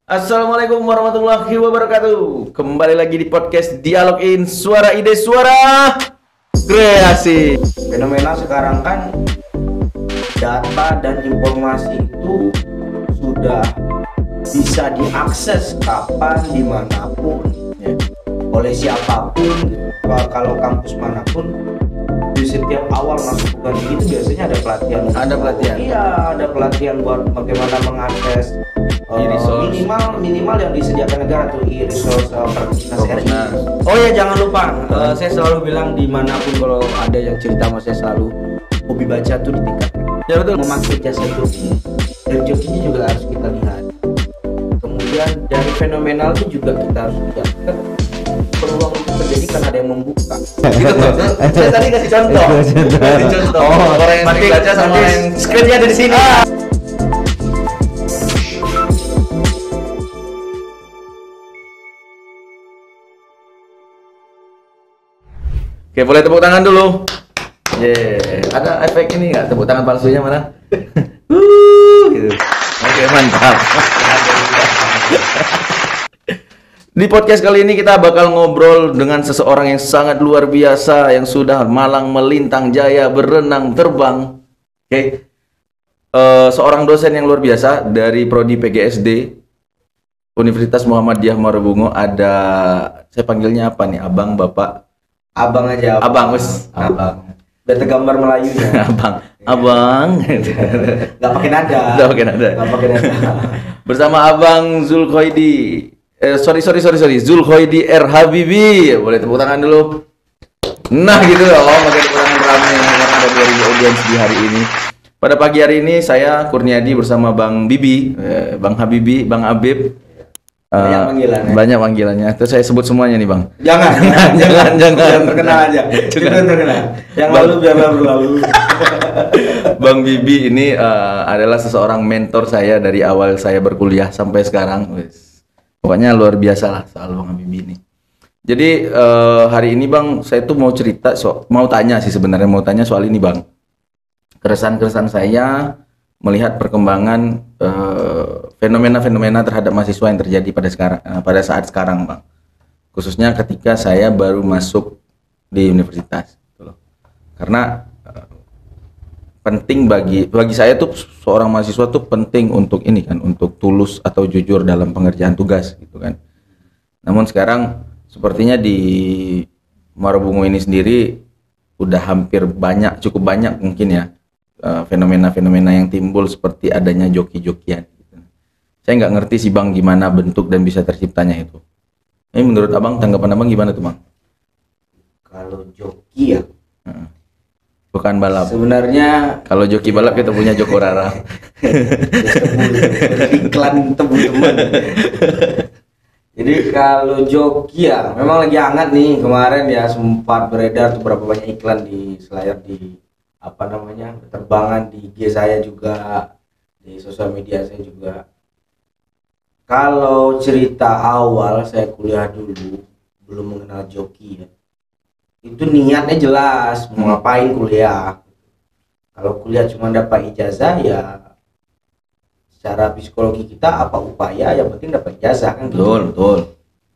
Assalamualaikum warahmatullahi wabarakatuh. Kembali lagi di podcast Dialog In, suara ide, suara kreasi. Fenomena sekarang kan data dan informasi itu sudah bisa diakses kapan, dimanapun, ya, oleh siapapun. Kalau kampus manapun, di setiap awal masuk UGM itu biasanya ada pelatihan. Ada pelatihan. Iya, ada pelatihan buat bagaimana mengakses minimal yang disediakan negara tuh e-resource Perpusnas RI. Oh ya, jangan lupa, saya selalu bilang dimanapun kalau ada yang cerita sama saya selalu hobi baca tuh ditingkatkan. Ya betul. Memakai jasa joki, dan jokinya juga harus kita lihat. Kemudian dari fenomenal itu juga kita harus lihat peluang itu terjadi karena ada yang membuka. Gitu tuh. Saya tadi kasih contoh. Kasih contoh. Orang yang baca sama yang screennya ada di sini. Oke, boleh tepuk tangan dulu. Ada efek ini nggak? Tepuk tangan palsunya mana? Gitu. Oke, mantap. Di podcast kali ini kita bakal ngobrol dengan seseorang yang sangat luar biasa, yang sudah malang melintang jaya, berenang terbang. Oke. Seorang dosen yang luar biasa dari Prodi PGSD Universitas Muhammadiyah Marubungo. Ada, saya panggilnya apa nih? Abang, Bapak? Abang aja. Abang, wes. Abang. Udah tergambar Melayunya. Abang. Nggak pakai nada. Nggak pakai nada. Nggak pakai nada. Bersama Abang Zulkhoidi. Sorry. Zulkhoidi R Habibi. Boleh tepuk tangan dulu. Nah gitu loh, pakai tepuk tangan rame karena ada 2000 audiens di hari ini. Pada pagi hari ini saya Kurniadi bersama Bang Bibi, Bang Habibi, Bang Abib. Banyak panggilannya. Banyak panggilannya. Terus saya sebut semuanya nih, Bang. Jangan terkenal aja. Cukup terkenal. Yang lalu biarlah berlalu. Bang Bibi ini adalah seseorang mentor saya dari awal saya berkuliah sampai sekarang. Pokoknya luar biasa lah soal Bang Bibi ini. Jadi hari ini Bang, saya tuh mau cerita, mau tanya sih sebenarnya, mau tanya soal ini Bang. Keresahan-keresahan saya melihat perkembangan fenomena-fenomena terhadap mahasiswa yang terjadi pada saat sekarang Bang. Khususnya ketika saya baru masuk di universitas gitu loh. Karena penting bagi saya tuh seorang mahasiswa tuh penting untuk ini kan, untuk tulus atau jujur dalam pengerjaan tugas gitu kan. Namun sekarang sepertinya di Marubungo ini sendiri udah cukup banyak mungkin ya fenomena-fenomena yang timbul seperti adanya joki-jokian gitu. Saya nggak ngerti sih Bang gimana bentuk dan bisa terciptanya itu. Ini menurut Abang, tanggapan Abang gimana tuh Bang? Kalau joki ya, bukan balap. sebenarnya Kalau joki balap kita punya Joko Rara. iklan teman-teman. Jadi kalau joki ya memang lagi hangat nih, kemarin ya sempat beredar tuh berapa banyak iklan di selayar, di terbangan di IG saya juga, di sosial media saya juga. Kalau cerita awal saya kuliah dulu belum mengenal joki ya, itu niatnya jelas mau ngapain kuliah. Kalau kuliah cuma dapat ijazah ya secara psikologi kita apa upaya, yang penting dapat ijazah kan gitu. Betul.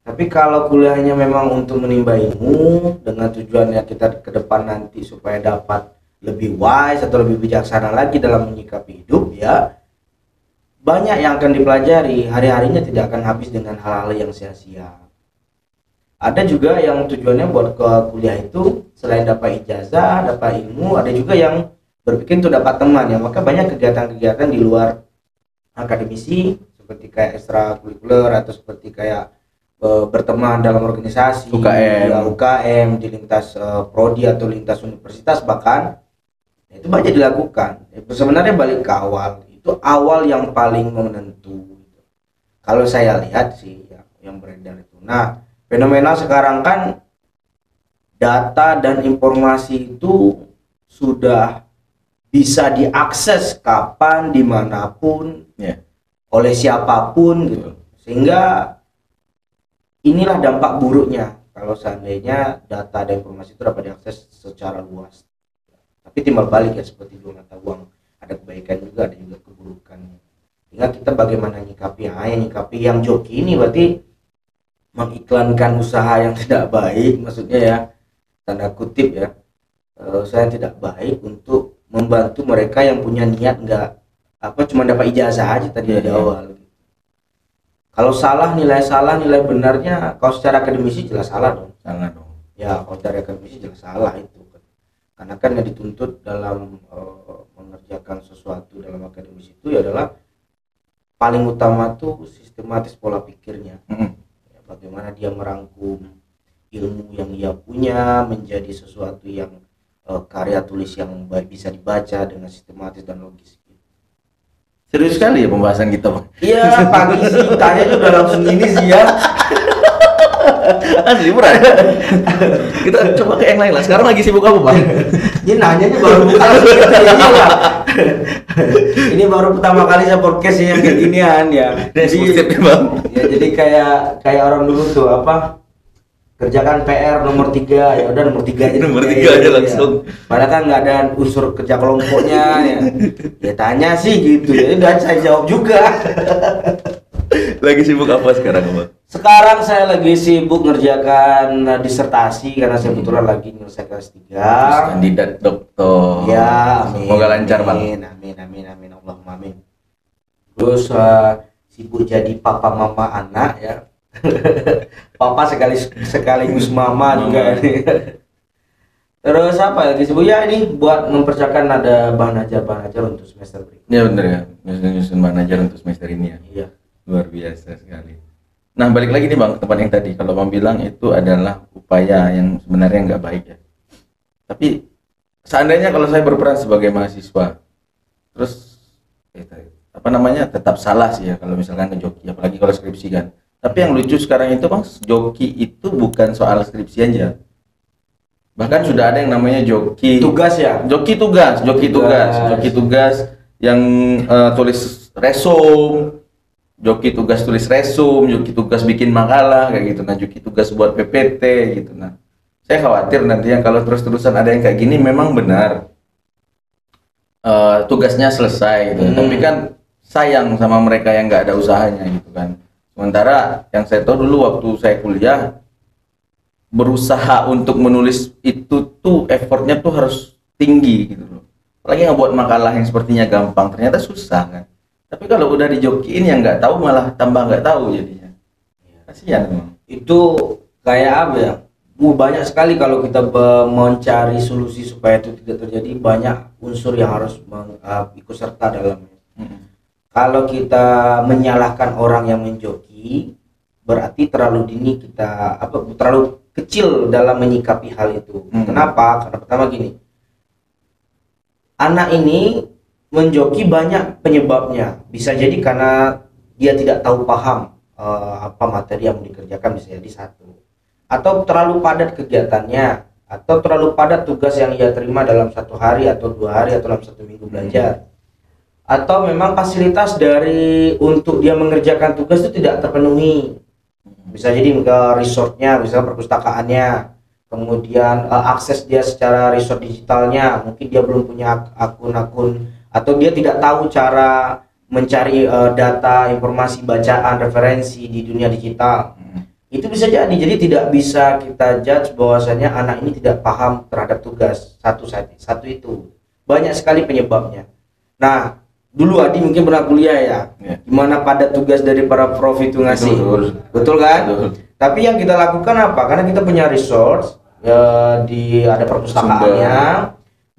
Tapi kalau kuliahnya memang untuk menimba ilmu dengan tujuannya kita ke depan nanti supaya dapat lebih wise atau lebih bijaksana lagi dalam menyikapi hidup, ya banyak yang akan dipelajari, hari-harinya tidak akan habis dengan hal-hal yang sia-sia. Ada juga yang tujuannya buat ke kuliah itu selain dapat ijazah, dapat ilmu, ada juga yang berpikir untuk dapat teman ya. Maka banyak kegiatan-kegiatan di luar akademisi seperti kayak ekstrakurikuler atau seperti kayak berteman dalam organisasi UKM di lintas prodi atau lintas universitas bahkan. Itu banyak dilakukan. Sebenarnya balik ke awal, itu awal yang paling menentu. Kalau saya lihat sih yang beredar itu. Nah, fenomena sekarang kan data dan informasi itu sudah bisa diakses kapan, dimanapun, oleh siapapun gitu. Sehingga inilah dampak buruknya kalau seandainya data dan informasi itu dapat diakses secara luas. Tapi timbal balik ya, seperti dua mata uang, ada kebaikan juga, ada juga keburukannya. Tinggal kita bagaimana nyikapi. Yang nyikapi yang joki ini berarti mengiklankan usaha yang tidak baik, maksudnya ya, tanda kutip ya, usaha yang tidak baik untuk membantu mereka yang punya niat nggak cuma dapat ijazah aja tadi di awal. Kalau salah nilai benarnya, kalau secara akademisi jelas salah dong. Salah dong. Ya kalau secara akademisi jelas salah itu kan. Karena kan yang dituntut dalam mengerjakan sesuatu dalam akademis itu adalah paling utama tuh sistematis pola pikirnya. Ya, bagaimana dia merangkum ilmu yang dia punya menjadi sesuatu yang karya tulis yang baik bisa dibaca dengan sistematis dan logis. Serius sekali ya pembahasan kita, Bang. Iya, pagi sih tanya udah langsung ini sih ya. Asli berat. Kita coba ke yang lain lah. Sekarang lagi sibuk apa, Bang? Ini nanyanya baru buka ini baru pertama kali saya podcast yang kayak ginian ya. Jadi Bang. Ya jadi kayak orang dulu tuh kerjakan PR nomor 3, ya udah nomor 3 aja. Nomor 3 aja langsung. Ya. Padahal kan nggak ada unsur kerja kelompoknya ya. Ya tanya sih gitu. Jadi udah saya jawab juga. Lagi sibuk apa sekarang, Bang? Sekarang saya lagi sibuk ngerjakan disertasi karena saya kebetulan lagi menyelesaikan S3. Kandidat doktor. Ya, amin. Semoga lancar, Bang. Amin. Allahumma amin. Terus sibuk jadi papa mama anak ya. Papa sekaligus mama juga ini. Terus apa lagi sibuk ya ini buat mempersiapkan ada bahan ajar untuk semester berikutnya. Ya benar ya, nyusun bahan ajar untuk semester ini ya. Iya. Luar biasa sekali. Nah balik lagi nih Bang, tempat yang tadi kalau Bang bilang itu adalah upaya yang sebenarnya nggak baik ya. Tapi seandainya kalau saya berperan sebagai mahasiswa, terus tetap salah sih ya kalau misalkan ngejoki, apalagi kalau skripsi kan. Tapi yang lucu sekarang itu Bang, joki itu bukan soal skripsi aja. Bahkan sudah ada yang namanya joki tugas ya. Joki tugas yang tulis resume, joki tugas tulis resume, joki tugas bikin makalah kayak gitu. Nah, joki tugas buat PPT gitu. Nah, saya khawatir nanti yang kalau terus-terusan ada yang kayak gini memang benar tugasnya selesai gitu. Tapi kan sayang sama mereka yang nggak ada usahanya gitu kan. Sementara yang saya tahu dulu waktu saya kuliah berusaha untuk menulis itu tuh effortnya tuh harus tinggi gitu loh. Apalagi ngebuat makalah yang sepertinya gampang ternyata susah kan. Tapi kalau udah dijokiin yang nggak tahu malah tambah nggak tahu jadinya. Kasihan memang. Itu Kayak apa ya? Banyak sekali kalau kita mencari solusi supaya itu tidak terjadi, banyak unsur yang harus ikut serta dalamnya. Kalau kita menyalahkan orang yang menjoki, berarti terlalu dini kita terlalu kecil dalam menyikapi hal itu. Kenapa? Karena pertama gini, anak ini menjoki banyak penyebabnya. Bisa jadi karena dia tidak tahu paham apa materi yang dikerjakan, bisa jadi satu. Atau terlalu padat kegiatannya, atau terlalu padat tugas yang ia terima dalam 1 hari atau 2 hari atau dalam 1 minggu belajar. Atau memang fasilitas untuk dia mengerjakan tugas itu tidak terpenuhi. Bisa jadi ke resortnya, bisa perpustakaannya, kemudian akses dia secara resort digitalnya, mungkin dia belum punya akun-akun, atau dia tidak tahu cara mencari data, informasi, bacaan, referensi di dunia digital. Itu bisa jadi tidak bisa kita judge bahwasanya anak ini tidak paham terhadap tugas. Satu itu banyak sekali penyebabnya. Nah, dulu Adi mungkin pernah kuliah ya, gimana pada tugas dari para prof itu ngasih, betul kan? Betul. Tapi yang kita lakukan apa? Karena kita punya resource, ada perpustakaannya,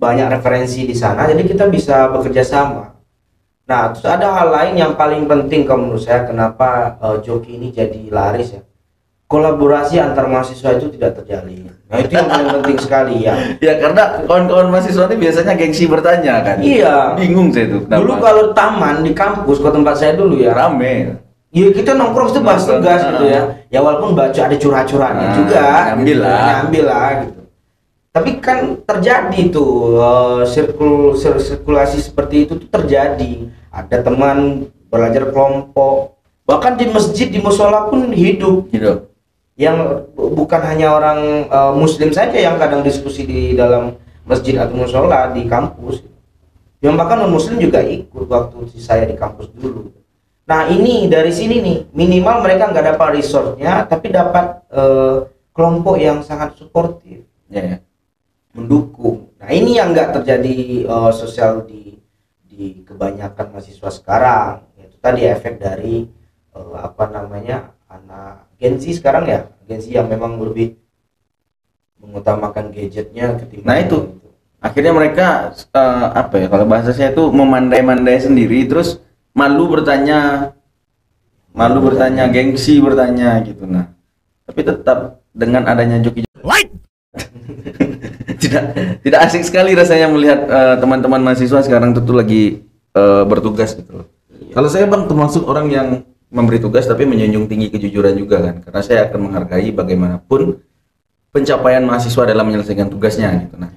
banyak referensi di sana, jadi kita bisa bekerja sama. Nah, terus ada hal lain yang paling penting kalau menurut saya, kenapa joki ini jadi laris ya? Kolaborasi antar mahasiswa itu tidak terjalin. Nah, itu yang paling penting sekali ya. Ya karena kawan-kawan mahasiswa ini biasanya gengsi bertanya kan. Iya. Bingung saya itu. Dulu kalau taman di kampus, ke tempat saya dulu ya, rame. Iya, kita nongkrong itu bahas tugas gitu ya. Ya walaupun baca ada curhat-curhatnya juga. Ngambil lah gitu. Tapi kan terjadi tuh sirkulasi seperti itu tuh terjadi. Ada teman belajar kelompok. Bahkan di masjid, di musola pun hidup. Yang bukan hanya orang muslim saja yang kadang diskusi di dalam masjid atau musola di kampus, yang bahkan non muslim juga ikut waktu saya di kampus dulu. Nah ini dari sini nih, minimal mereka nggak dapat resource-nya, tapi dapat kelompok yang sangat suportif, Ya, ya. mendukung. Nah ini yang nggak terjadi sosial di kebanyakan mahasiswa sekarang. Itu tadi efek dari apa namanya, anak Gen Z sekarang ya, Gen Z yang memang lebih mengutamakan gadgetnya ketimbang. Nah itu akhirnya mereka apa ya, kalau bahasa saya itu memandai-mandai sendiri, terus malu bertanya, gengsi bertanya gitu. Nah tapi tetap dengan adanya joki tidak tidak asik sekali rasanya melihat teman-teman mahasiswa sekarang tuh lagi bertugas gitu loh. Kalau saya bang termasuk orang yang memberi tugas tapi menjunjung tinggi kejujuran juga kan, karena saya akan menghargai bagaimanapun pencapaian mahasiswa dalam menyelesaikan tugasnya gitu. Nah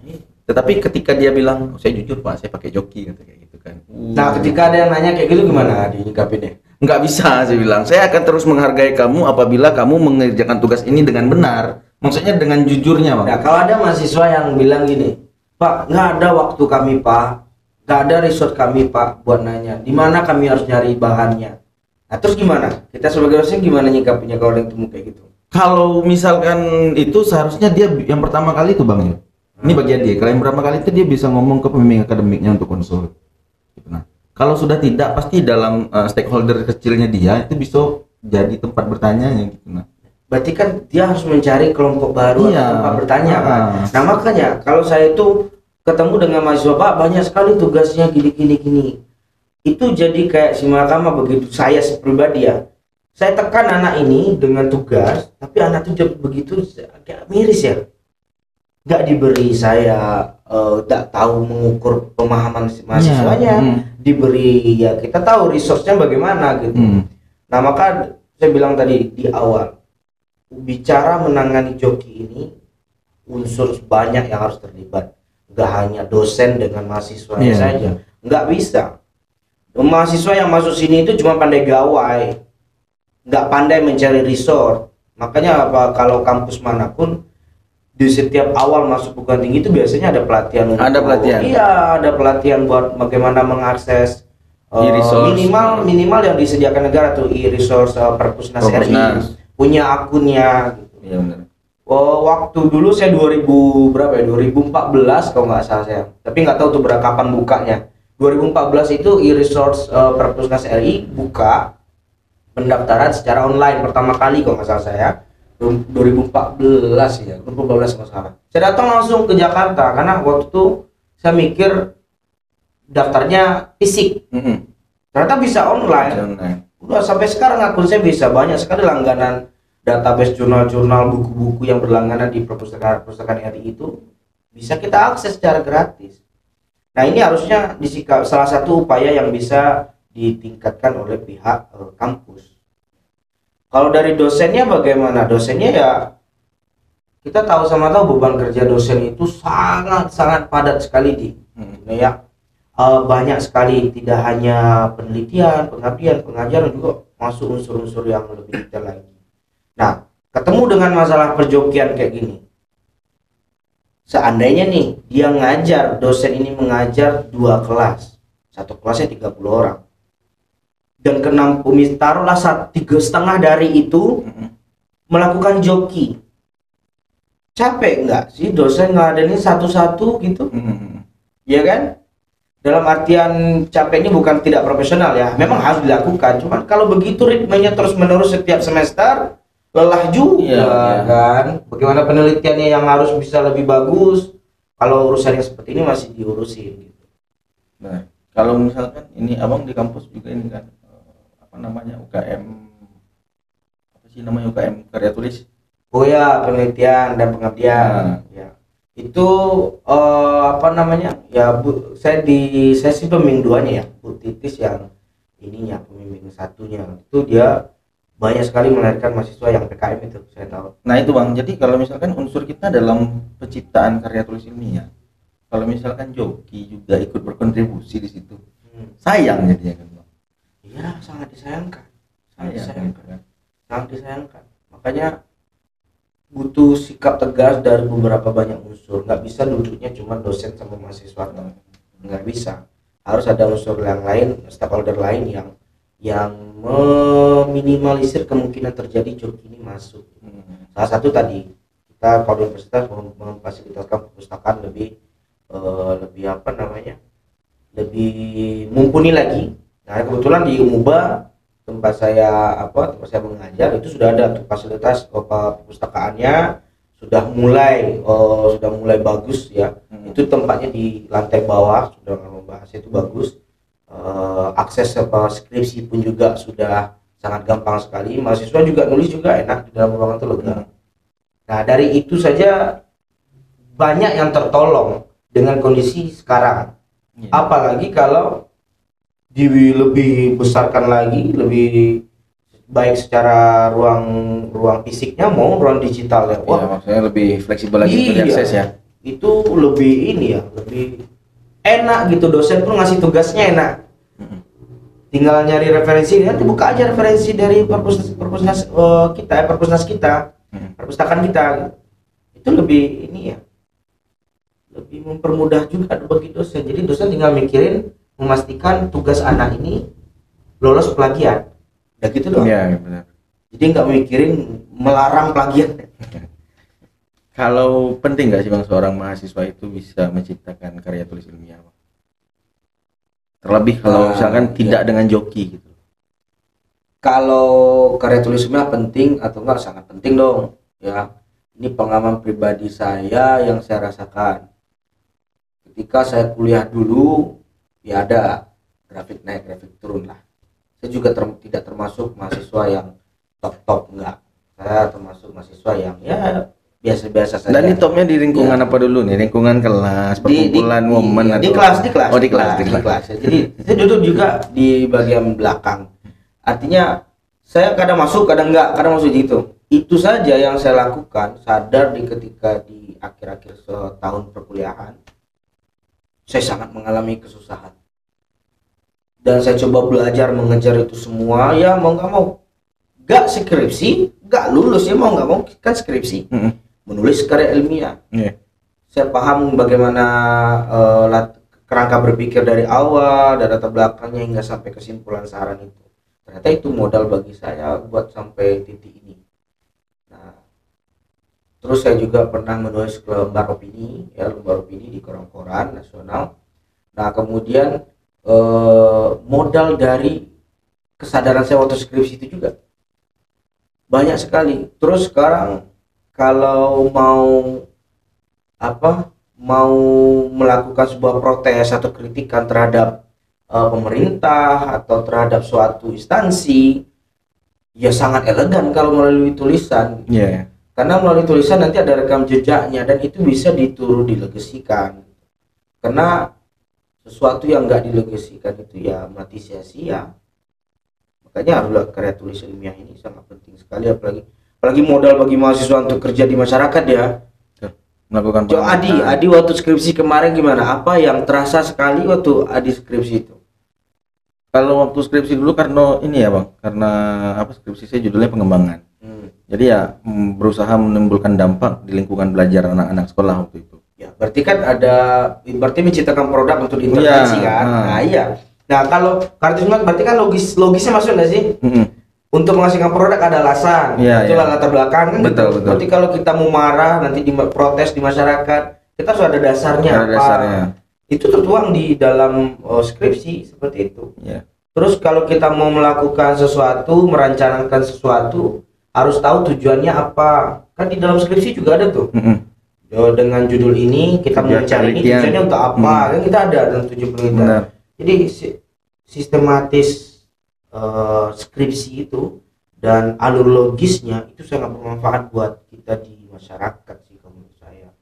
tetapi ketika dia bilang, oh, saya jujur pak, saya pakai joki kata kayak gitu kan. Nah ketika ada yang nanya kayak gitu gimana dinyikapinnya? Nggak bisa, saya bilang saya akan terus menghargai kamu apabila kamu mengerjakan tugas ini dengan benar, maksudnya dengan jujurnya bang. Nah kalau ada mahasiswa yang bilang gini, Pak nggak ada waktu kami pak, nggak ada resource kami pak buat nanya di mana kami harus nyari bahannya. Nah terus gimana? Kita sebagai dosen gimana nyikapinya kalau ada yang temu kayak gitu? Kalau misalkan itu seharusnya dia yang pertama kali itu bang ya, ini bagian dia. Kalau yang pertama kali itu dia bisa ngomong ke pembimbing akademiknya untuk konsul. Gitu. Nah, kalau sudah tidak, pasti dalam stakeholder kecilnya dia itu bisa jadi tempat bertanya gitu. Nah, berarti kan dia harus mencari kelompok baru iya, atau tempat bertanya kan. Nah makanya kalau saya itu ketemu dengan mahasiswa, Pak banyak sekali tugasnya gini. Itu jadi kayak si mahkamah begitu saya pribadi ya. Saya tekan anak ini dengan tugas, tapi anak itu begitu kayak miris ya. Nggak diberi saya nggak tahu mengukur pemahaman mahasiswanya, diberi ya kita tahu resource-nya bagaimana gitu. Nah maka saya bilang tadi di awal, bicara menangani joki ini unsur banyak yang harus terlibat, nggak hanya dosen dengan mahasiswanya saja, nggak bisa. Mahasiswa yang masuk sini itu cuma pandai gawai, nggak pandai mencari resource. Makanya apa, kalau kampus manapun di setiap awal masuk perguruan tinggi itu biasanya ada pelatihan iya, ada pelatihan buat bagaimana mengakses minimal yang disediakan negara tuh e-resource Perpusnas RI, punya akunnya gitu. Iya benar. Waktu dulu saya 2000 berapa ya, 2014 kalau nggak salah saya, tapi nggak tahu tuh berapa kapan bukanya. 2014 itu e-resource Perpusnas RI buka pendaftaran secara online pertama kali kalau nggak salah saya. 2014 ya, 2014 nggak salah. Saya datang langsung ke Jakarta karena waktu itu saya mikir daftarnya fisik. Ternyata bisa online. Udah sampai sekarang akun saya bisa banyak sekali langganan database jurnal-jurnal, buku-buku yang berlangganan di perpustakaan RI itu bisa kita akses secara gratis. Nah ini harusnya disikap salah satu upaya yang bisa ditingkatkan oleh pihak kampus. Kalau dari dosennya bagaimana? Dosennya ya kita tahu sama tahu beban kerja dosen itu sangat padat sekali di ya. Banyak sekali, tidak hanya penelitian, pengabdian, pengajaran, juga masuk unsur-unsur yang lebih detail lagi. Nah, ketemu dengan masalah perjokian kayak gini. Seandainya nih dia ngajar, dosen ini mengajar 2 kelas, satu kelasnya 30 orang. Dan ke-6 taruhlah 3,5 dari itu melakukan joki, capek nggak sih dosen ngadain satu-satu gitu? Ya kan? Dalam artian capek ini bukan tidak profesional ya, memang harus dilakukan. Cuman kalau begitu ritmenya terus menerus setiap semester, lelah juga kan. Bagaimana penelitiannya yang harus bisa lebih bagus kalau urusan yang seperti ini masih diurusin gitu. Nah, kalau misalkan ini abang di kampus juga ini kan namanya UKM, apa sih namanya, UKM karya tulis. Oh ya, penelitian dan pengabdian. Ya. Itu apa namanya? Ya saya sih pembimbing 2-nya ya. Bu Titis yang ininya pembimbing 1-nya. Itu dia banyak sekali melahirkan mahasiswa yang PKM itu, saya tahu. Nah, itu Bang. Jadi kalau misalkan unsur kita dalam penciptaan karya tulis ilmiah, kalau misalkan joki juga ikut berkontribusi di situ. Sayang jadinya kan. Ya sangat disayangkan, sangat disayangkan. Makanya butuh sikap tegas dari beberapa banyak unsur. Nggak bisa duduknya cuma dosen sama mahasiswa, nggak bisa. Harus ada unsur yang lain, stakeholder lain yang yang meminimalisir kemungkinan terjadi joki ini masuk. Salah satu tadi kita kalau di universitas memfasilitasikan perpustakaan lebih apa namanya, lebih mumpuni lagi. Nah kebetulan di Umuba tempat saya mengajar itu sudah ada tuh fasilitas perpustakaannya sudah mulai bagus ya. Itu tempatnya di lantai bawah, sudah membahas itu bagus. Akses skripsi pun juga sudah sangat gampang sekali. Mahasiswa juga nulis juga enak di dalam ruangan itu lega. Nah dari itu saja banyak yang tertolong dengan kondisi sekarang. Apalagi kalau lebih besarkan lagi, lebih baik secara ruang fisiknya mau ruang digitalnya. Wah, maksudnya lebih fleksibel lagi untuk diakses ya. Itu lebih ini ya, lebih enak gitu, dosen pun ngasih tugasnya enak. Tinggal nyari referensi, nanti buka aja referensi dari perpustakaan kita. Itu lebih ini ya, lebih mempermudah juga bagi dosen. Jadi dosen tinggal mikirin memastikan tugas anak ini lolos plagiat. Ya gitu doang. Iya, benar. Jadi nggak mikirin melarang plagiat. Kalau penting nggak sih Bang seorang mahasiswa itu bisa menciptakan karya tulis ilmiah, Bang? Terlebih kalau misalkan tidak dengan joki gitu. Kalau karya tulis ilmiah penting atau enggak, sangat penting dong ya. Ini pengalaman pribadi saya yang saya rasakan. Ketika saya kuliah dulu ya ada grafik naik, grafik turun lah. Saya juga tidak termasuk mahasiswa yang top enggak. Saya termasuk mahasiswa yang ya biasa-biasa saja. Dan ini topnya di lingkungan apa dulu nih? Lingkungan kelas, perkumpulan momen di atau kelas. Oh, di kelas. Jadi saya duduk juga di bagian belakang. Artinya saya kadang masuk, kadang enggak, kadang masuk gitu. Itu saja yang saya lakukan, sadar ketika di akhir-akhir setahun perkuliahan saya sangat mengalami kesusahan. Dan saya coba belajar mengejar itu semua, ya mau nggak mau, nggak skripsi, nggak lulus ya mau nggak mau kan skripsi, menulis karya ilmiah. Saya paham bagaimana kerangka berpikir dari awal dan latar belakangnya hingga sampai kesimpulan saran itu. Ternyata itu modal bagi saya buat sampai titik ini. Nah, terus saya juga pernah menulis lembar opini di koran-koran nasional. Nah kemudian modal dari kesadaran saya waktu skripsi itu juga banyak sekali. Terus sekarang kalau mau melakukan sebuah protes atau kritikan terhadap pemerintah atau terhadap suatu instansi, ya sangat elegan kalau melalui tulisan. Karena melalui tulisan nanti ada rekam jejaknya dan itu bisa dilegasikan. Karena sesuatu yang nggak dilegasikan itu ya mati sia-sia. Makanya haruslah karya tulis ilmiah ini sangat penting sekali, apalagi modal bagi mahasiswa untuk kerja di masyarakat ya. Melakukan Adi waktu skripsi kemarin gimana? Apa yang terasa sekali waktu Adi skripsi itu? Kalau waktu skripsi dulu karena ini ya Bang, karena skripsi saya judulnya pengembangan. Jadi ya berusaha menimbulkan dampak di lingkungan belajar anak-anak sekolah waktu itu. Ya, berarti kan berarti menciptakan produk untuk diintervensi kan? Nah iya. Nah kalau kartu berarti kan logisnya masuk nggak sih? Untuk menghasilkan produk ada alasan, itulah latar belakang kan. Betul. Berarti kalau kita mau marah nanti protes di masyarakat, kita sudah ada dasarnya Itu tertuang di dalam skripsi seperti itu. Terus kalau kita mau melakukan sesuatu, merencanakan sesuatu, harus tahu tujuannya apa. Kan di dalam skripsi juga ada tuh. Dengan judul ini kita mau mencari ini tujuannya untuk apa? Kan kita ada dalam tujuan penelitian. Jadi sistematis skripsi itu dan alur logisnya itu sangat bermanfaat buat kita di masyarakat sih kalau menurut saya.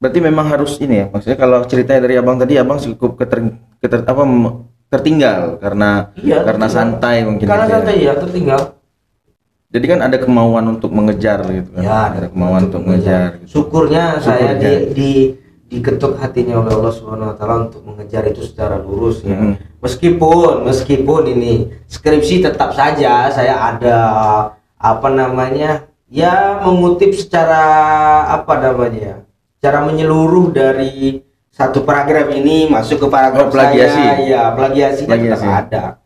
Berarti memang harus ini ya, maksudnya kalau ceritanya dari Abang tadi, Abang cukup tertinggal karena santai mungkin. Karena santai ya tertinggal. Jadi kan ada kemauan untuk mengejar gitu kan. Ya, ada kemauan untuk mengejar. Gitu. Syukurnya saya diketuk hatinya oleh Allah Subhanahu wa taala untuk mengejar itu secara lurus ya. Meskipun ini skripsi tetap saja saya ada ya mengutip secara secara menyeluruh dari satu paragraf ini masuk ke paragraf plagiasi. Plagiasinya tetap ada.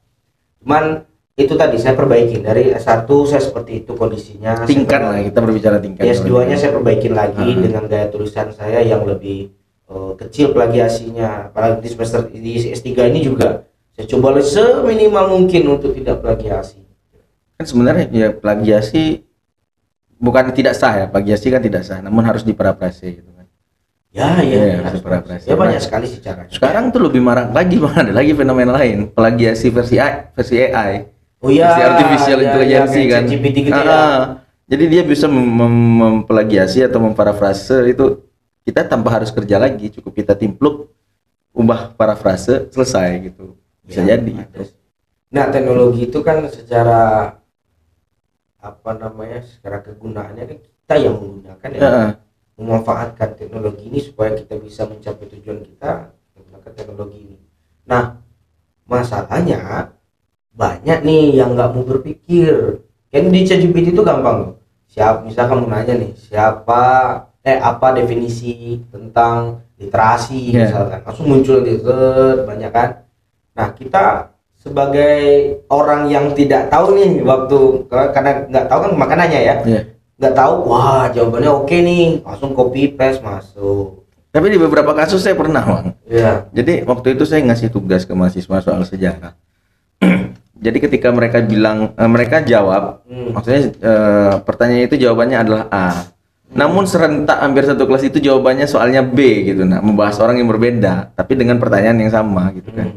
Cuman itu tadi saya perbaiki dari S1 saya seperti itu kondisinya. Tingkat lah, kita berbicara tingkat. S2-nya saya perbaikin lagi Ah. dengan gaya tulisan saya yang lebih kecil plagiasinya. Apalagi di semester di S3 ini juga saya coba seminimal mungkin untuk tidak plagiasi. Kan sebenarnya ya plagiasi bukan tidak sah ya, plagiasi kan tidak sah, namun harus diparafrase gitu kan. Ya, Iya, harus parafrase. ya banyak sekali sih caranya. Sekarang tuh lebih marak lagi, Bang. Ada lagi fenomena lain, plagiasi versi AI. Oh iya, Versi artificial ya, intelligence kayak kan. ChatGPT gitu ya. Jadi dia bisa memplagiasi atau memparafrase itu kita tanpa harus kerja lagi, cukup kita timpluk, ubah parafrase, selesai gitu. Bisa Ya, jadi. ada. Nah, teknologi itu kan secara apa namanya, secara kegunaannya kan kita yang menggunakan ya, Heeh. memanfaatkan teknologi ini supaya kita bisa mencapai tujuan kita menggunakan teknologi ini. Nah, masalahnya banyak nih yang nggak mau berpikir. Kan di ChatGPT itu gampang loh. Misalkan mau nanya nih, apa definisi tentang literasi Yeah. misalkan, langsung muncul di banyak kan. Nah, kita sebagai orang yang tidak tahu nih karena nggak tahu kan makanannya ya, Iya. nggak tahu, wah jawabannya oke nih, langsung copy paste masuk. Tapi di beberapa kasus saya pernah, Bang. Ya. Jadi waktu itu saya ngasih tugas ke mahasiswa soal sejarah. Jadi ketika mereka bilang, mereka jawab, maksudnya pertanyaan itu jawabannya adalah A. Namun serentak hampir satu kelas itu jawabannya soalnya B gitu, nah membahas orang yang berbeda, tapi dengan pertanyaan yang sama gitu kan.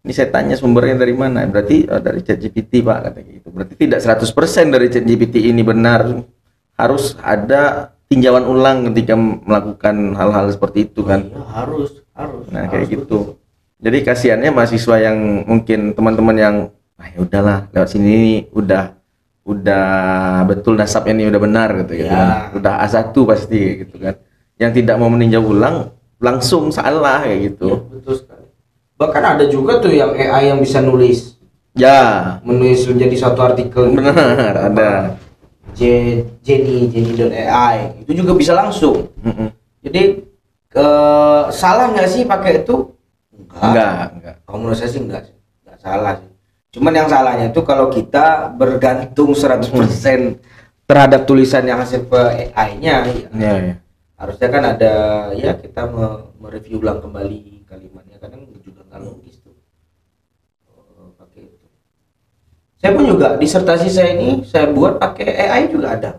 Ini saya tanya sumbernya dari mana? Berarti dari ChatGPT, Pak, kata gitu. Berarti tidak 100% dari ChatGPT ini benar. Harus ada tinjauan ulang ketika melakukan hal-hal seperti itu kan. Iya, harus. Nah, harus kayak gitu. Jadi kasihannya mahasiswa yang mungkin teman-teman yang ya udahlah lewat sini udah betul nasabnya ini udah benar gitu Ya. kan. Udah A1 pasti gitu kan. Yang tidak mau meninjau ulang langsung salah kayak gitu. Ya, betul sekali. Bahkan ada juga tuh yang AI yang bisa nulis menjadi satu artikel gitu. Benar, ada. Jenny.ai itu juga bisa langsung. Jadi salah nggak sih pakai itu? Enggak. Kalau menurut saya sih nggak salah sih. Cuman yang salahnya itu kalau kita bergantung 100% terhadap tulisan yang hasil AI-nya. Ya. Harusnya kan ada ya kita mereview ulang kembali kalimatnya, kadang juga nggak logis tuh pakai itu. Saya pun juga disertasi saya ini saya buat pakai AI juga ada.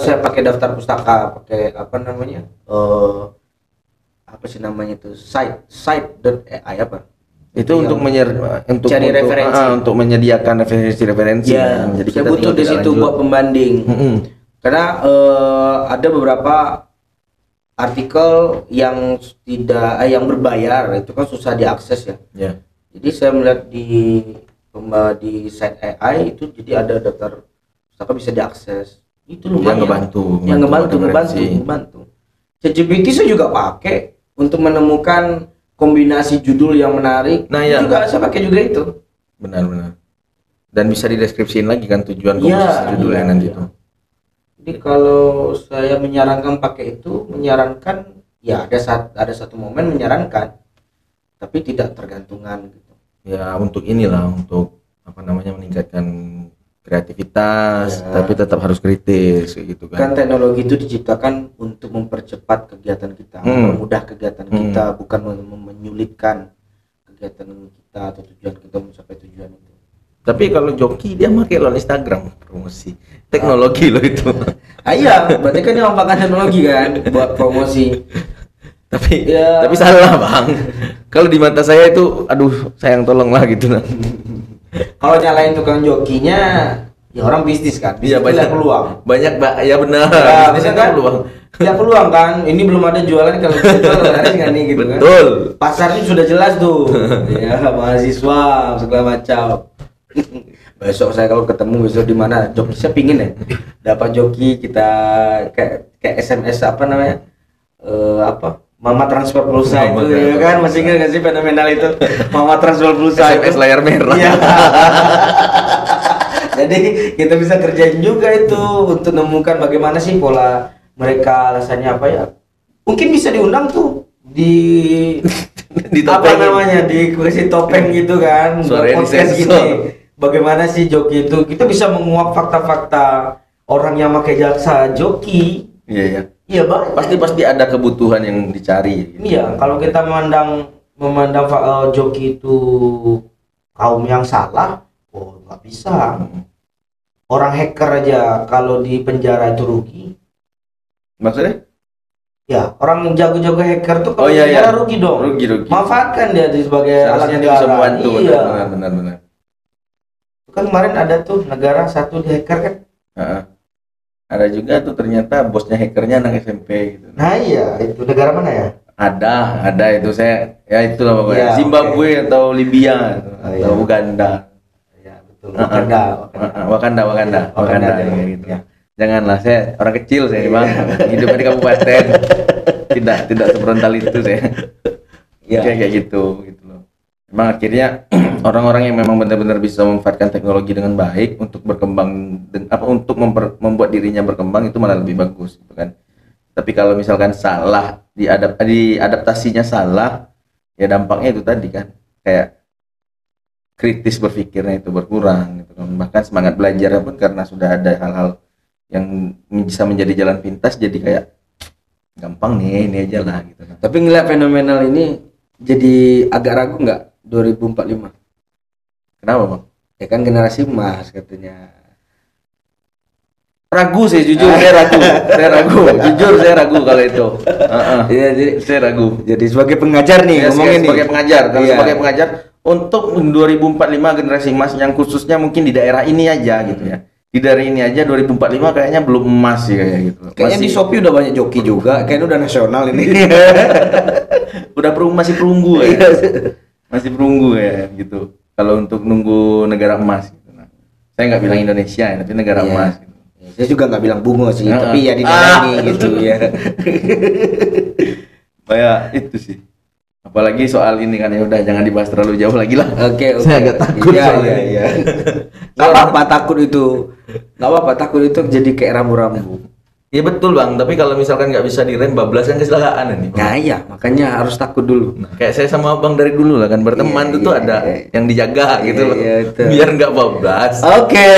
Saya pakai daftar pustaka, pakai apa namanya, apa sih namanya itu, site.ai apa? Itu Yang untuk cari referensi. Untuk menyediakan referensi. Ya, Jadi saya kita butuh tinggal di situ lanjut. buat pembanding. Karena ada beberapa artikel yang yang berbayar itu kan susah diakses ya. Ya. Jadi saya melihat di site AI itu, jadi ada daftar pustaka bisa diakses. Itu lumayan. Ngebantu. ChatGPT saya juga pakai untuk menemukan kombinasi judul yang menarik. Nah, Itu ya. juga saya pakai juga itu. Benar. Dan bisa dideskripsiin lagi kan tujuan komposisi judulnya nanti iya. tuh. Jadi kalau saya menyarankan pakai itu, menyarankan ya ada satu momen menyarankan, tapi tidak tergantungan gitu. Ya untuk inilah, untuk apa namanya, meningkatkan kreativitas, tapi tetap harus kritis kayak gitu Kan kan. teknologi itu diciptakan untuk mempercepat kegiatan kita, mempermudah kegiatan kita, bukan menyulitkan kegiatan kita atau tujuan kita mencapai tujuan itu. Tapi kalau joki dia pakai lo Instagram promosi teknologi lo itu. Iya, berarti kan dia memanfaatkan teknologi kan buat promosi. Tapi salah, Bang. Kalau di mata saya itu, aduh sayang tolonglah gitu nah. Kalau nyalain tukang jokinya, ya orang bisnis kan. Iya, banyak peluang. Banyak, Mbak. Ya benar. Ya, Bisnisnya kan? peluang. Ya peluang kan. Ini belum ada jualan, kalau kita jual laris nggak nih gitu kan. Betul. Pasarnya sudah jelas tuh. Ya, mahasiswa segala macam. Besok saya kalau ketemu besok di mana joki, saya pingin ya dapat joki, kita kayak SMS apa namanya, Mama transfer pulsa itu ya kan, masih ingat nggak sih fenomenal itu Mama transfer pulsa SMS itu? layar merah. Iya. Jadi kita bisa kerjain juga itu untuk menemukan bagaimana sih pola mereka, alasannya apa ya, mungkin bisa diundang tuh di apa namanya, dikasih topeng gitu kan, Suaranya podcast disensor. gini. bagaimana sih joki itu? Kita bisa menguak fakta-fakta orang yang pakai jasa joki. Iya ya. Iya bang. Pasti ada kebutuhan yang dicari. Gitu. Iya, kalau kita memandang joki itu kaum yang salah, oh nggak bisa. Orang hacker aja kalau di penjara itu rugi. Maksudnya? Ya, orang yang jago-jago hacker tuh kalau Oh, iya, penjara iya. rugi dong. Rugi. Manfaatkan dia sebagai alat Seharusnya dia negara. bisa membantu. Iya. Benar. Kan kemarin ada tuh negara satu di hacker kan. Heeh. Ada juga tuh ternyata bosnya hackernya anak SMP gitu. Nah iya, itu negara mana ya? Ada itu saya ya itulah pokoknya. Iya, Zimbabwe atau Libya gitu. Oh, iya. Atau Uganda. Iya, betul. Wakanda. Wakanda ya. ya, gitu. Ya. Janganlah, saya orang kecil saya bang, hidupnya di kabupaten, tidak sebrontal itu saya. Iya. Kayak gitu loh. Emang akhirnya orang-orang yang memang benar-benar bisa memanfaatkan teknologi dengan baik untuk berkembang, untuk membuat dirinya berkembang itu malah lebih bagus, gitu kan. Tapi kalau misalkan salah diadaptasinya salah, ya dampaknya itu tadi kan, kayak kritis berpikirnya itu berkurang, gitu kan. Bahkan semangat belajarnya pun karena sudah ada hal-hal yang bisa menjadi jalan pintas, jadi kayak gampang nih, ini aja lah gitu kan. Tapi ngeliat fenomenal ini jadi agak ragu nggak 2045? Kenapa bang? Ya kan generasi emas katanya. Ragu sih, jujur saya ragu, jujur saya ragu kalau itu. Iya, jadi Saya ragu. jadi sebagai pengajar nih Ya, ngomongin nih. sebagai pengajar, kalau Iya. sebagai pengajar untuk 2045 generasi emas yang khususnya mungkin di daerah ini aja gitu ya. Di daerah ini aja 2045 kayaknya belum emas sih kayak gitu. Kayaknya di Shopee udah banyak joki juga, kayaknya udah nasional ini. udah masih perunggu ya. Masih perunggu ya gitu. Kalau untuk nunggu negara emas gitu. Nah, saya nggak bilang Indonesia ya, tapi negara Iya. emas gitu. Saya juga nggak bilang bunga sih, Ah. tapi ya di daerah ini gitu ya. Kayak itu sih. Apalagi soal ini kan, ya udah jangan dibahas terlalu jauh lagi lah. Oke. Saya agak takut Iya, soalnya. iya. Nggak apa-apa takut itu. Nggak apa-apa takut itu jadi kayak rambu-rambu. Ya betul bang, tapi kalau misalkan nggak bisa direm, bablas kan kecelakaan ini. Nah iya, makanya harus takut dulu. Nah, kayak saya sama abang dari dulu lah kan, berteman Iya, tuh iya, ada iya. yang dijaga gitu loh, iya, betul. biar nggak bablas. Oke.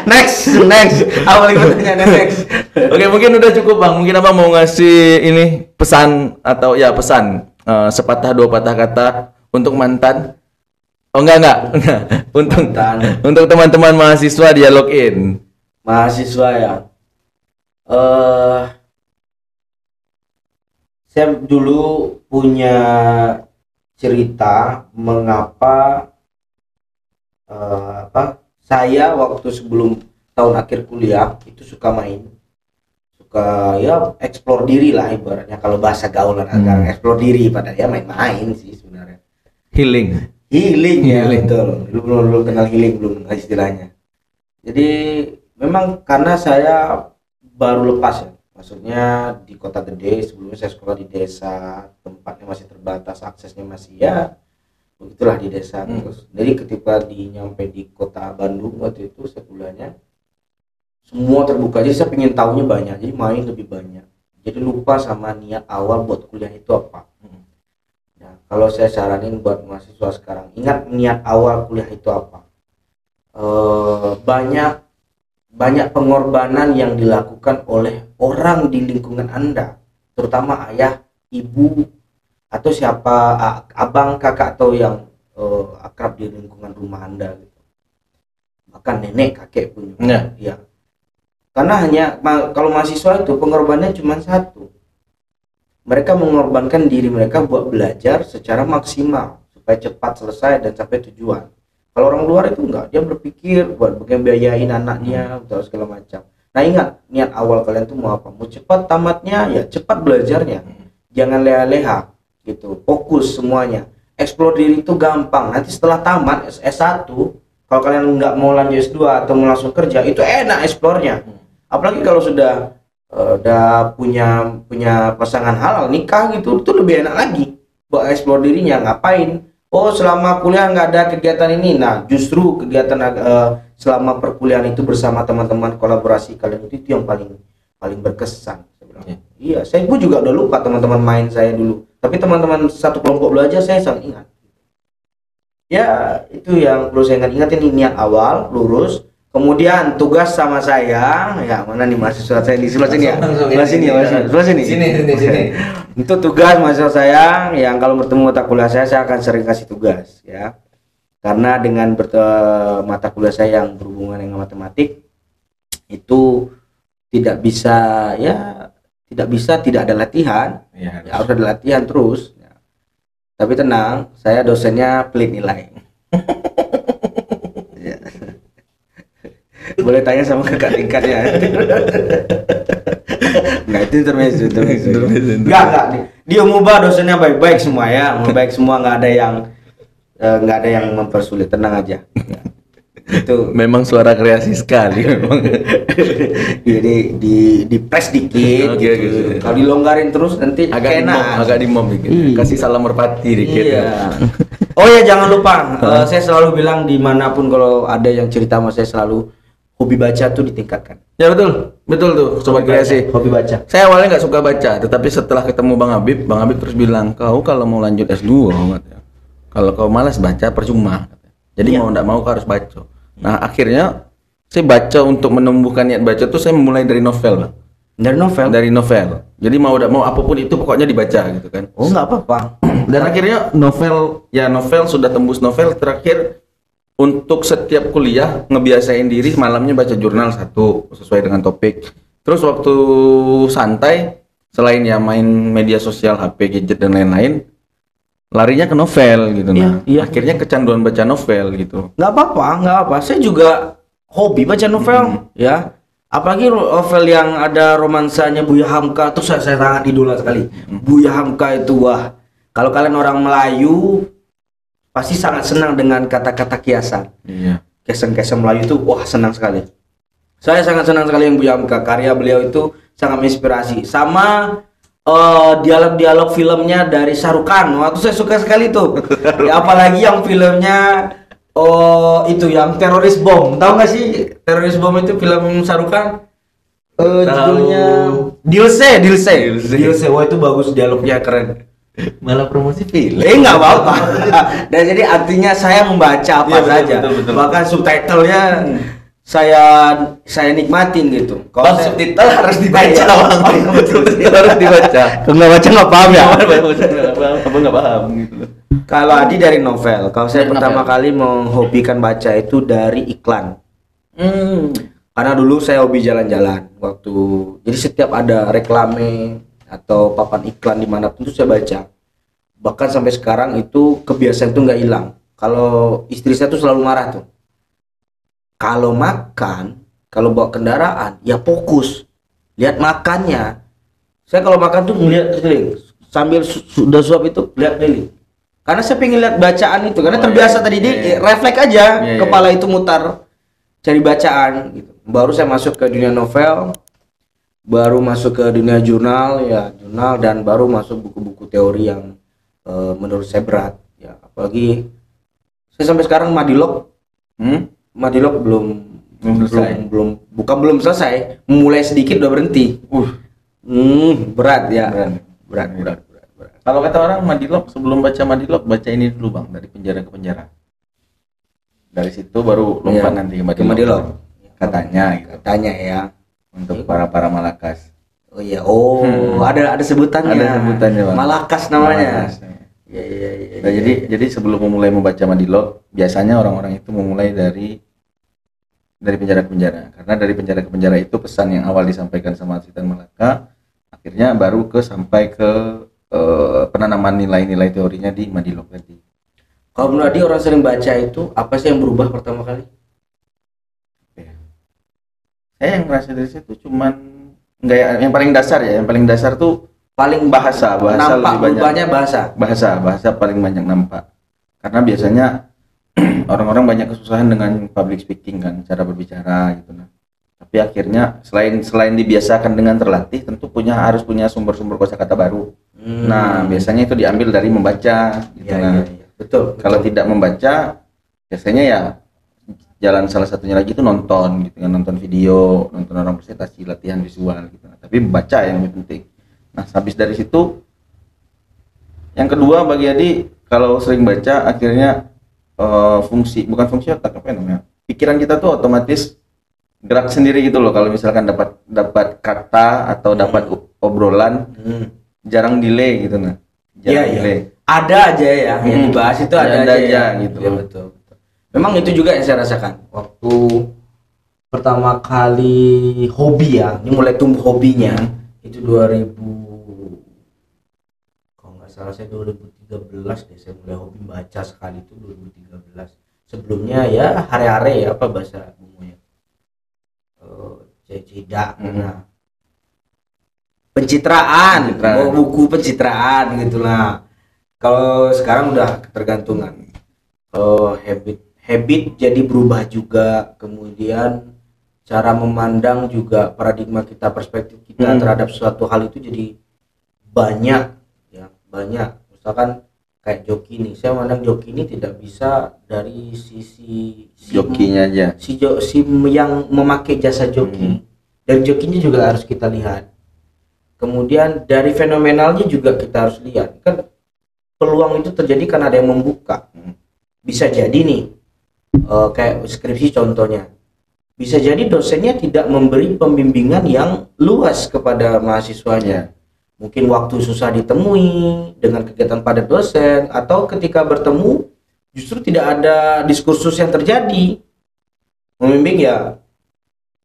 Next. Awal pertanyaan next. Oke, mungkin udah cukup bang. Mungkin abang mau ngasih ini pesan atau ya pesan sepatah dua patah kata untuk mantan. Oh enggak. Untuk teman-teman mahasiswa dialog in. Mahasiswa ya. Saya dulu punya cerita mengapa saya waktu sebelum tahun akhir kuliah itu suka ya explore diri lah ibaratnya, kalau bahasa gaulan agar explore diri, padahal ya main-main sih sebenarnya. Healing. Ya betul, belum kenal healing belum istilahnya. Jadi memang karena saya baru lepas ya, maksudnya di kota gede, sebelumnya saya sekolah di desa, tempatnya masih terbatas, aksesnya masih ya begitulah di desa terus. Jadi ketika nyampe di kota Bandung waktu itu saya kuliahnya semua terbuka, jadi saya pengen tahunya banyak, jadi main lebih banyak, jadi lupa sama niat awal buat kuliah itu apa. Nah, kalau saya saranin buat mahasiswa sekarang, ingat niat awal kuliah itu apa. Banyak pengorbanan yang dilakukan oleh orang di lingkungan Anda, terutama ayah, ibu, atau siapa, abang, kakak, atau yang akrab di lingkungan rumah Anda gitu. Bahkan nenek, kakek pun juga. Ya. Karena kalau mahasiswa itu pengorbanannya cuma satu. Mereka mengorbankan diri mereka buat belajar secara maksimal supaya cepat selesai dan sampai tujuan. Kalau orang luar itu enggak, dia berpikir buat bagaimana biayain anaknya atau segala macam. Nah ingat, niat awal kalian tuh mau apa? Mau cepat tamatnya, ya cepat belajarnya. Jangan leha-leha gitu, fokus semuanya. Explore diri itu gampang. Nanti setelah tamat S1, kalau kalian nggak mau lanjut S2 atau mau langsung kerja, itu enak explore-nya. Apalagi kalau sudah punya pasangan halal, nikah gitu, itu lebih enak lagi buat explore dirinya. Ngapain? Oh, selama kuliah nggak ada kegiatan ini. Nah, justru kegiatan selama perkuliahan itu bersama teman-teman, kolaborasi kalian itu yang paling berkesan. Iya, saya pun juga udah lupa teman-teman main saya dulu. Tapi teman-teman satu kelompok belajar saya sangat ingat. Ya itu yang perlu saya ingat ini niat awal lurus, kemudian tugas sama saya ya, mana nih mahasiswa saya di sebelah sini ya, sebelah sini ya, sebelah sini. Sini. Itu tugas mahasiswa saya yang kalau bertemu mata kuliah saya akan sering kasih tugas ya, karena dengan mata kuliah saya yang berhubungan dengan matematik itu tidak bisa tidak ada latihan ya, harus ada latihan terus ya. Tapi tenang, saya dosennya pelit nilai. Ya. Boleh tanya sama kakak tingkatnya. Nggak, itu intermezzo. Nggak. Dia mubah dosennya baik-baik semua ya, baik semua, nggak ada yang mempersulit, tenang aja. Ya. Itu Memang suara kreasi sekali memang. jadi di press dikit Oke, gitu. oke. Kalau dilonggarin terus nanti agak dimom dikit. Iya. Kasih salam merpati dikit. Iya. Oh ya, jangan lupa, saya selalu bilang dimanapun kalau ada yang cerita sama saya, selalu hobi baca tuh ditingkatkan. Ya betul tuh sobat kreasi. Hobi baca. Saya awalnya nggak suka baca, tetapi setelah ketemu Bang Habib terus bilang, kau kalau mau lanjut S2, katanya, kalau kau malas baca percuma. Jadi mau nggak mau kau harus baca. Nah akhirnya saya baca untuk menumbuhkan niat baca tuh saya mulai dari novel, Bang. Dari novel. Jadi mau nggak mau apapun itu pokoknya dibaca gitu kan. Oh nggak apa-apa. Dan akhirnya novel sudah tembus novel. Terakhir untuk setiap kuliah ngebiasain diri malamnya baca jurnal satu sesuai dengan topik. Terus waktu santai selain ya main media sosial, HP, gadget dan lain-lain, larinya ke novel gitu. Iya. Akhirnya kecanduan baca novel gitu. Nggak apa-apa. Saya juga hobi baca novel ya. Apalagi novel yang ada romansanya Buya Hamka tuh saya sangat idola sekali. Buya Hamka itu wah. Kalau kalian orang Melayu pasti sangat senang dengan kata-kata kiasan. Iya. Kiasan-kiasan Melayu itu wah senang sekali. Saya sangat senang sekali yang Buya Hamka. Karya beliau itu sangat menginspirasi. Sama dialog-dialog filmnya dari Shahrukh waktu saya suka sekali tuh. Ya, apalagi yang filmnya itu yang teroris bom, tahu nggak sih teroris bom itu film Shahrukh judulnya Dilse. Wah itu bagus, dialognya keren. Malah promosi film. Nggak apa-apa. Dan jadi artinya saya membaca apa Iya, betul, saja, betul. bahkan subtitlenya saya nikmatin gitu. Bang, saya- subtitle harus dibaca, Iya. Bang. Subtitle harus dibaca. Kalau nggak baca nggak paham ya. Apa nggak paham gitu loh. Kalau Adi dari novel, kalau saya Dari pertama novel. kali menghobikan baca itu dari iklan. Karena dulu saya hobi jalan-jalan waktu, jadi setiap ada reklame atau papan iklan dimanapun itu saya baca. Bahkan sampai sekarang itu kebiasaan itu nggak hilang. Kalau istri saya tuh selalu marah tuh. Kalau makan, kalau bawa kendaraan, ya fokus, lihat makannya. Saya kalau makan tuh ngeliat keliling, sambil sudah suap itu lihat keliling. Karena saya pengen lihat bacaan itu, karena Oh, terbiasa iya, tadi iya. refleks aja, Iya, iya. kepala itu mutar cari bacaan gitu. Baru saya masuk ke dunia novel, baru masuk ke dunia jurnal dan baru masuk buku-buku teori yang menurut saya berat ya. Apalagi saya sampai sekarang Madilog belum selesai. belum selesai, mulai sedikit udah berhenti. Berat ya. Berat. Kalau kata orang Madilog, sebelum baca Madilog, baca ini dulu Bang, dari penjara ke penjara. Dari situ baru lompat Iya, nanti ke ke Madilog. Katanya gitu. Katanya ya. Untuk para Malakas. Oh iya, ada sebutannya. Ada sebutannya, Bang. Malakas namanya. Malakas. Iya. Nah, jadi sebelum memulai membaca Madilog, biasanya orang-orang itu memulai dari penjara ke penjara. Karena dari penjara ke penjara itu pesan yang awal disampaikan sama Sultan Malaka, akhirnya baru sampai ke penanaman nilai-nilai teorinya di Madilog tadi. Kalau menurut dia orang sering baca itu apa sih yang berubah pertama kali? Saya yang ngerasa dari situ cuman nggak ya, yang paling dasar ya, yang paling dasar tuh paling bahasa Nampak lebih banyak. berubahnya bahasa. Paling banyak nampak. Karena biasanya orang-orang banyak kesusahan dengan public speaking kan, cara berbicara gitu nah. Tapi akhirnya selain dibiasakan dengan terlatih, tentu harus punya sumber-sumber kosakata baru. Nah, biasanya itu diambil dari membaca gitu nah. Iya. Betul. Kalau tidak membaca, biasanya ya jalan salah satunya lagi itu nonton gitu kan, nonton video, nonton orang presentasi, latihan visual gitu. Tapi membaca yang lebih penting. Nah, habis dari situ yang kedua bagi Adi, kalau sering baca akhirnya bukan fungsi otak, apa namanya, pikiran kita tuh otomatis gerak sendiri gitu loh. Kalau misalkan dapat kata atau dapat obrolan, jarang delay gitu, nah jarang Iya, delay. ada aja ya yang dibahas itu ada Ada aja aja ya. gitu. Iya, betul. Memang itu juga yang saya rasakan waktu pertama kali hobi ya, ini mulai tumbuh hobinya itu 2000, kalau nggak salah saya 2013 deh saya mulai hobi baca sekali itu 2013. Sebelumnya ya hari-hari ya, apa bahasa umumnya, cedak, nah pencitraan, buku pencitraan gitulah. Kalau sekarang udah ketergantungan, habit jadi berubah juga, kemudian cara memandang juga, paradigma kita, perspektif kita terhadap suatu hal itu jadi banyak ya, banyak. Misalkan kayak joki nih, saya memandang joki ini tidak bisa dari sisi Jokinya aja. si yang memakai jasa joki, dari jokinya juga harus kita lihat, kemudian dari fenomenalnya juga kita harus lihat. Kan peluang itu terjadi karena ada yang membuka. Bisa jadi nih, kayak skripsi contohnya, bisa jadi dosennya tidak memberi pembimbingan yang luas kepada mahasiswanya. Mungkin waktu susah ditemui dengan kegiatan padat dosen, atau ketika bertemu justru tidak ada diskursus yang terjadi. Membimbing ya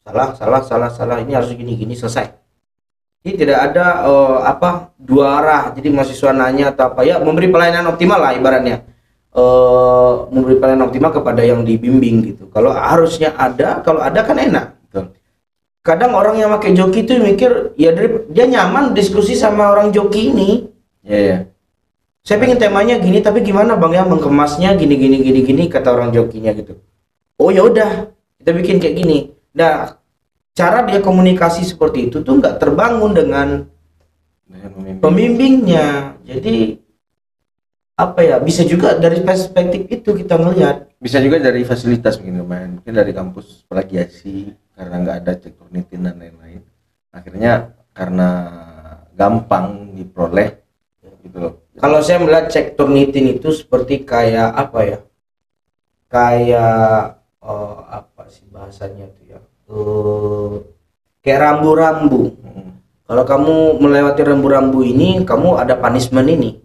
salah, ini harus gini selesai. Jadi tidak ada dua arah. Jadi mahasiswa nanya atau apa ya, memberi pelayanan optimal lah ibaratnya. Memberi pelayanan optimal kepada yang dibimbing gitu. Kalau harusnya ada, kalau ada kan enak. Betul. Kadang orang yang pakai joki itu mikir ya dia nyaman diskusi sama orang joki ini. Iya. Saya pengen temanya gini, tapi gimana bang ya mengemasnya gini kata orang jokinya gitu. Oh ya udah, kita bikin kayak gini. Nah, cara dia komunikasi seperti itu tuh nggak terbangun dengan pembimbingnya. Jadi apa ya, bisa juga dari perspektif itu kita ngelihat. Bisa juga dari fasilitas mungkin dari kampus plagiasi karena nggak ada cek Turnitin dan lain-lain. Akhirnya karena gampang diperoleh gitu loh. Kalau saya melihat cek Turnitin itu seperti kayak apa ya? Kayak apa sih bahasanya tuh ya? Kayak rambu-rambu. Kalau kamu melewati rambu-rambu ini, kamu ada punishment ini.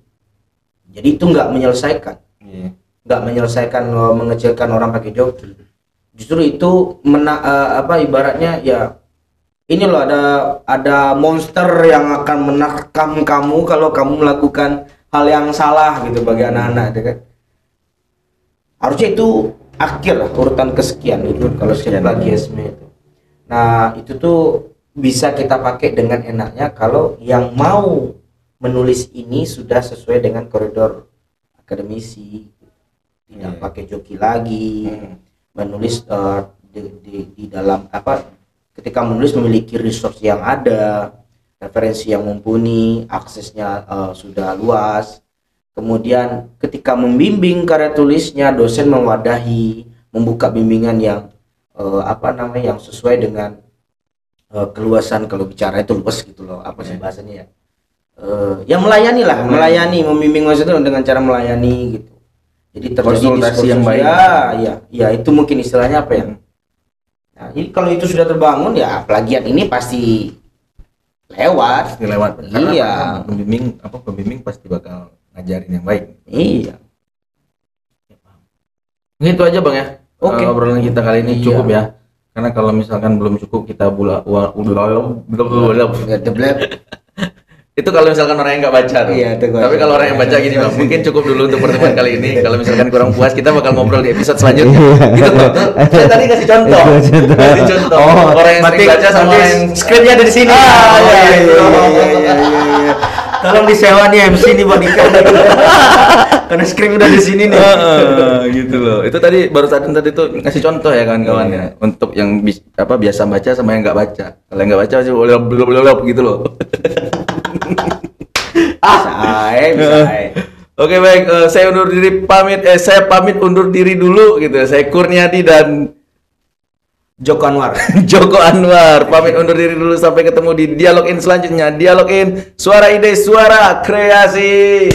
Jadi itu nggak menyelesaikan. Nggak menyelesaikan mengecilkan orang pakai joki. Justru itu ibaratnya ya, ini loh ada monster yang akan menerkam kamu kalau kamu melakukan hal yang salah gitu bagi anak-anak itu kan. Harusnya itu akhir lah, urutan kesekian itu kalau plagiarisme itu. Nah, itu tuh bisa kita pakai dengan enaknya kalau yang mau menulis ini sudah sesuai dengan koridor akademisi. Tidak pakai joki lagi. Menulis di dalam ketika menulis memiliki resource yang ada, referensi yang mumpuni, aksesnya sudah luas. Kemudian ketika membimbing karya tulisnya, dosen mewadahi, membuka bimbingan yang yang sesuai dengan keluasan. Kalau bicara itu luas gitu loh, apa sih bahasanya ya, yang melayani lah, membimbing maksudnya dengan cara melayani gitu. Jadi terjadi konsultasi yang baik. Ya itu mungkin istilahnya apa ya. Nah, jadi kalau itu sudah terbangun ya, plagiat ini pasti lewat. Iya. Pembimbing pasti bakal ngajarin yang baik. Iya. Gitu aja bang ya. Oke. Obrolan kita kali ini cukup ya. Karena kalau misalkan belum cukup kita itu kalau misalkan orang yang nggak baca tuh. Iya, Tapi kalau orang yang baca gini bang, mungkin cukup dulu untuk pertemuan kali ini. Kalau misalkan kurang puas, kita bakal ngobrol di episode selanjutnya. Gitu tuh. Saya tadi kasih contoh. Orang yang sering baca sama yang skripnya ada di sini. Iya. Tolong disewa nih MC nih buat Dika. Karena skrip udah di sini nih. Gitu loh. Itu tadi tadi tuh ngasih contoh ya kawan-kawan ya. Untuk yang biasa baca sama yang nggak baca. Kalau yang nggak baca sih belum gitu loh. Bisa. Oke baik, saya pamit undur diri dulu gitu. Saya Kurniadi dan Joko Anwar. Joko Anwar pamit undur diri dulu, sampai ketemu di Dialog In selanjutnya. Dialog In, suara ide, suara kreasi.